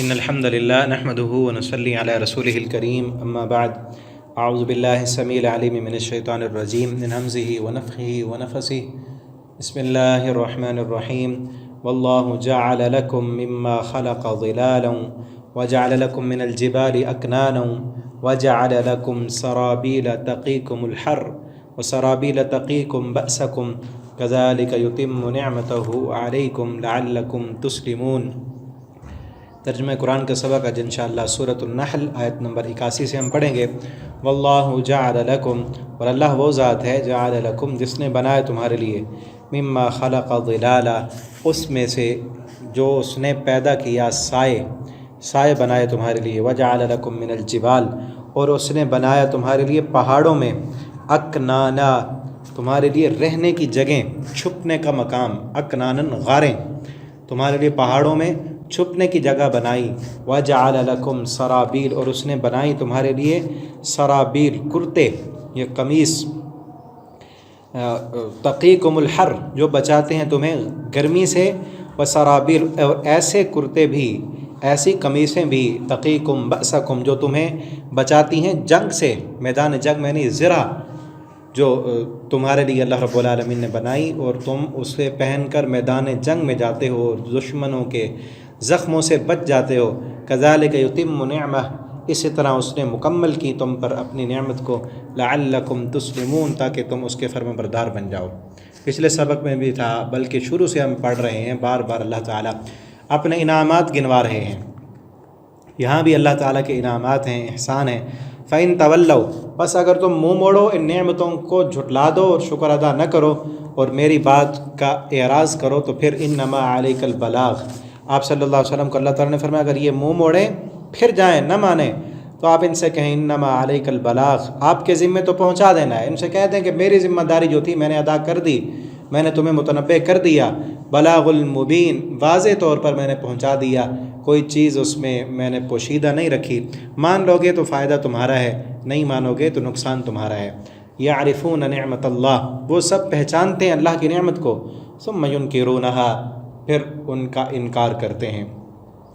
إن الحمد لله نحمده ونصلي على رسوله الكريم أما بعد أعوذ بالله السميع العليم من الشيطان الرجيم من همزه ونفخه ونفسه بسم الله الرحمن الرحيم والله جعل لكم مما خلق ظلالا وجعل لكم من الجبال أكنانا وجعل لكم سرابيل تقيكم الحر وسرابيل تقيكم بأسكم كذلك يتم نعمته عليكم لعلكم تسلمون۔ ترجمہ قرآن کا سبق آج انشاءاللہ سورۃ النحل آیت نمبر 81 سے ہم پڑھیں گے۔ واللہ جعل لکم، اور اللہ وہ ذات ہے جعل لکم جس نے بنایا تمہارے لیے، مما خلق ظلالا اس میں سے جو اس نے پیدا کیا سائے بنائے تمہارے لیے، وجعل لکم من الجبال اور اس نے بنایا تمہارے لیے پہاڑوں میں اکنانا تمہارے لیے رہنے کی جگہیں، چھپنے کا مقام، اکنانن غاریں تمہارے لیے پہاڑوں میں چھپنے کی جگہ بنائی، وجعل لکم سرابیل اور اس نے بنائی تمہارے لیے سرابیل کرتے، یہ قمیص، تقیکم الحر جو بچاتے ہیں تمہیں گرمی سے، وسرابیل اور ایسے کرتے بھی، ایسی قمیصیں بھی، تقیکم بأسکم جو تمہیں بچاتی ہیں جنگ سے، میدان جنگ میں نہیں زرہ جو تمہارے لیے اللہ رب العالمین نے بنائی اور تم اسے پہن کر میدان جنگ میں جاتے ہو اور دشمنوں کے زخموں سے بچ جاتے ہو۔ کذالک یتم نعمہ اسی طرح اس نے مکمل کی تم پر اپنی نعمت کو، لعلکم تسلمون تاکہ تم اس کے فرمان بردار بن جاؤ۔ پچھلے سبق میں بھی تھا، بلکہ شروع سے ہم پڑھ رہے ہیں، بار بار اللہ تعالیٰ اپنے انعامات گنوا رہے ہیں۔ یہاں بھی اللہ تعالیٰ کے انعامات ہیں، احسان ہیں۔ فَإِن تَوَلَّوْا بس اگر تم منہ موڑو، ان نعمتوں کو جھٹلا دو اور شکر ادا نہ کرو اور میری بات کا اعراض کرو، تو پھر انما علیک البلاغ، آپ صلی اللہ علیہ وسلم کو اللہ تعالیٰ نے فرمایا اگر یہ منہ موڑیں پھر جائیں نہ مانیں تو آپ ان سے کہیں انما علیک البلاغ، آپ کے ذمے تو پہنچا دینا ہے۔ ان سے کہہ دیں کہ میری ذمہ داری جو تھی میں نے ادا کر دی، میں نے تمہیں متنبع کر دیا، بلاغ المبین واضح طور پر میں نے پہنچا دیا، کوئی چیز اس میں نے پوشیدہ نہیں رکھی۔ مان لو گے تو فائدہ تمہارا ہے، نہیں مانو گے تو نقصان تمہارا ہے۔ یعرفون نعمت اللہ وہ سب پہچانتے ہیں اللہ کی نعمت کو، ثم ینکرونہا پھر ان کا انکار کرتے ہیں،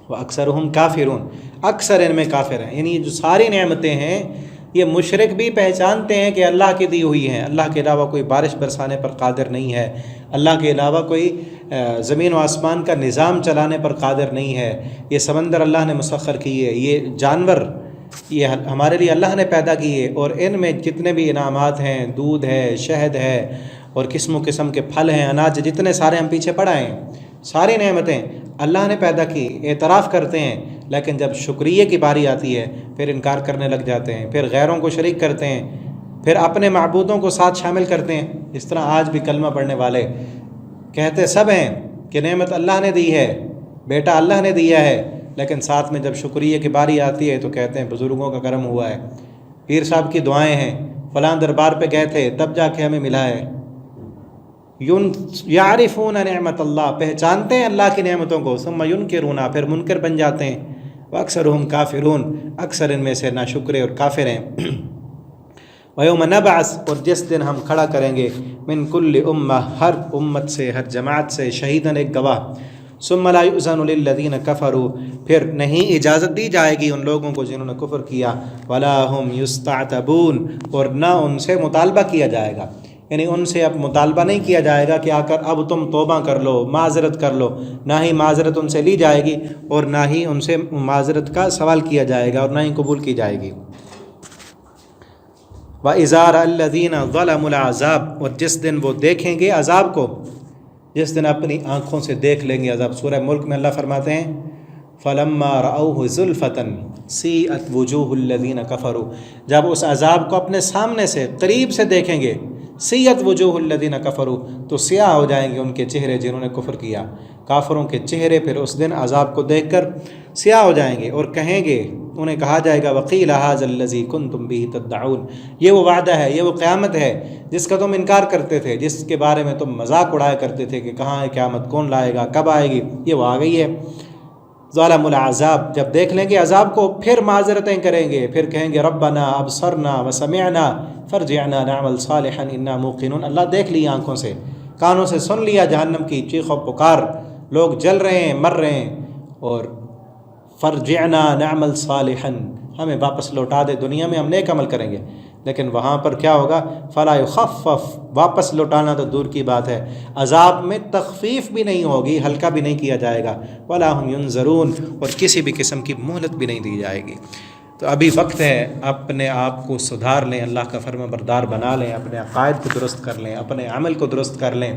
وَأَكْثَرُهُمْ کافرون اکثر ان میں کافر ہیں۔ یعنی جو ساری نعمتیں ہیں یہ مشرک بھی پہچانتے ہیں کہ اللہ کی دی ہوئی ہیں، اللہ کے علاوہ کوئی بارش برسانے پر قادر نہیں ہے، اللہ کے علاوہ کوئی زمین و آسمان کا نظام چلانے پر قادر نہیں ہے، یہ سمندر اللہ نے مسخر کیے، یہ جانور یہ ہمارے لیے اللہ نے پیدا کیے، اور ان میں جتنے بھی انعامات ہیں، دودھ ہے، شہد ہے اور قسم و قسم کے پھل ہیں، اناج جتنے سارے ہم پیچھے پڑھائے ہیں، ساری نعمتیں اللہ نے پیدا کی، اعتراف کرتے ہیں، لیکن جب شکریہ کی باری آتی ہے پھر انکار کرنے لگ جاتے ہیں، پھر غیروں کو شریک کرتے ہیں، پھر اپنے معبودوں کو ساتھ شامل کرتے ہیں۔ اس طرح آج بھی کلمہ پڑھنے والے کہتے سب ہیں کہ نعمت اللہ نے دی ہے، بیٹا اللہ نے دیا ہے، لیکن ساتھ میں جب شکریہ کی باری آتی ہے تو کہتے ہیں بزرگوں کا کرم ہوا ہے، پیر صاحب کی دعائیں ہیں، فلاں دربار پہ گئے تھے تب جا کے ہمیں ملا ہے۔ یعرفون نعمت اللہ پہچانتے ہیں اللہ کی نعمتوں کو، ثم ینکرون پھر منکر بن جاتے ہیں، واکثرہم کافرون اکثر ان میں سے ناشکرے اور کافر ہیں۔ ویوم نبعث اور جس دن ہم کھڑا کریں گے، من کل امہ ہر امت سے، ہر جماعت سے، شہیدن ایک گواہ، ثم لا یؤذن للذین کفروا پھر نہیں اجازت دی جائے گی ان لوگوں کو جنہوں نے کفر کیا، ولا هم یستعتبون اور نہ ان سے مطالبہ کیا جائے گا، یعنی ان سے اب مطالبہ نہیں کیا جائے گا کہ آ کر اب تم توبہ کر لو، معذرت کر لو، نہ ہی معذرت ان سے لی جائے گی اور نہ ہی ان سے معذرت کا سوال کیا جائے گا اور نہ ہی قبول کی جائے گی۔ وَإِذَا رَأَى الَّذِينَ ظَلَمُوا الْعَذَابَ اور جس دن وہ دیکھیں گے عذاب کو، جس دن اپنی آنکھوں سے دیکھ لیں گے عذاب۔ سورہ ملک میں اللہ فرماتے ہیں فَلَمَّا رَأَوْهُ زُلْفَةً سِیئَتْ وُجُوهُ الَّذِينَ كَفَرُوا جب اس عذاب کو اپنے سامنے سے قریب سے دیکھیں گے، سیئت وجوہ الذین کفروا تو سیاہ ہو جائیں گے ان کے چہرے جنہوں نے کفر کیا، کافروں کے چہرے پھر اس دن عذاب کو دیکھ کر سیاہ ہو جائیں گے، اور کہیں گے، انہیں کہا جائے گا وقیل ھذا الذی کنتم بہ تدعون یہ وہ وعدہ ہے، یہ وہ قیامت ہے جس کا تم انکار کرتے تھے، جس کے بارے میں تم مذاق اڑایا کرتے تھے کہ کہاں ہے قیامت، کون لائے گا، کب آئے گی، یہ وہ آ گئی ہے۔ ظالم العذاب جب دیکھ لیں گے عذاب کو پھر معذرتیں کریں گے، پھر کہیں گے ربنا ابصرنا وسمعنا فرجعنا نعمل صالحا انا موقنون، اللہ دیکھ لیا آنکھوں سے، کانوں سے سن لیا جہنم کی چیخ و پکار، لوگ جل رہے ہیں، مر رہے ہیں، اور فرجعنا نعمل صالحا، ہمیں واپس لوٹا دے، دنیا میں ہم نیک عمل کریں گے، لیکن وہاں پر کیا ہوگا؟ فلا یخفف، واپس لوٹانا تو دور کی بات ہے، عذاب میں تخفیف بھی نہیں ہوگی، ہلکا بھی نہیں کیا جائے گا، ولا هم ینظرون، اور کسی بھی قسم کی مہلت بھی نہیں دی جائے گی۔ تو ابھی وقت ہے، اپنے آپ کو سدھار لیں، اللہ کا فرما بردار بنا لیں، اپنے عقائد کو درست کر لیں، اپنے عمل کو درست کر لیں،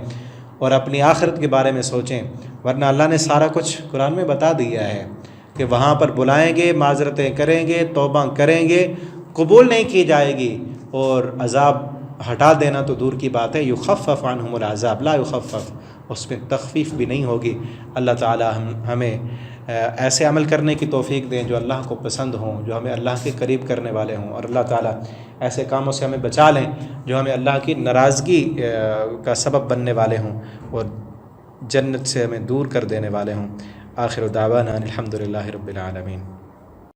اور اپنی آخرت کے بارے میں سوچیں، ورنہ اللہ نے سارا کچھ قرآن میں بتا دیا ہے کہ وہاں پر بلائیں گے، معذرتیں کریں گے، توبہ کریں گے، قبول نہیں کی جائے گی، اور عذاب ہٹا دینا تو دور کی بات ہے، یخفف عنہم العذاب لا یخفف، اس میں تخفیف بھی نہیں ہوگی۔ اللہ تعالی ہمیں ایسے عمل کرنے کی توفیق دیں جو اللہ کو پسند ہوں، جو ہمیں اللہ کے قریب کرنے والے ہوں، اور اللہ تعالی ایسے کاموں سے ہمیں بچا لیں جو ہمیں اللہ کی ناراضگی کا سبب بننے والے ہوں، اور جنت سے ہمیں دور کر دینے والے ہوں۔ آخر دعوانا الحمدللہ رب العالمین۔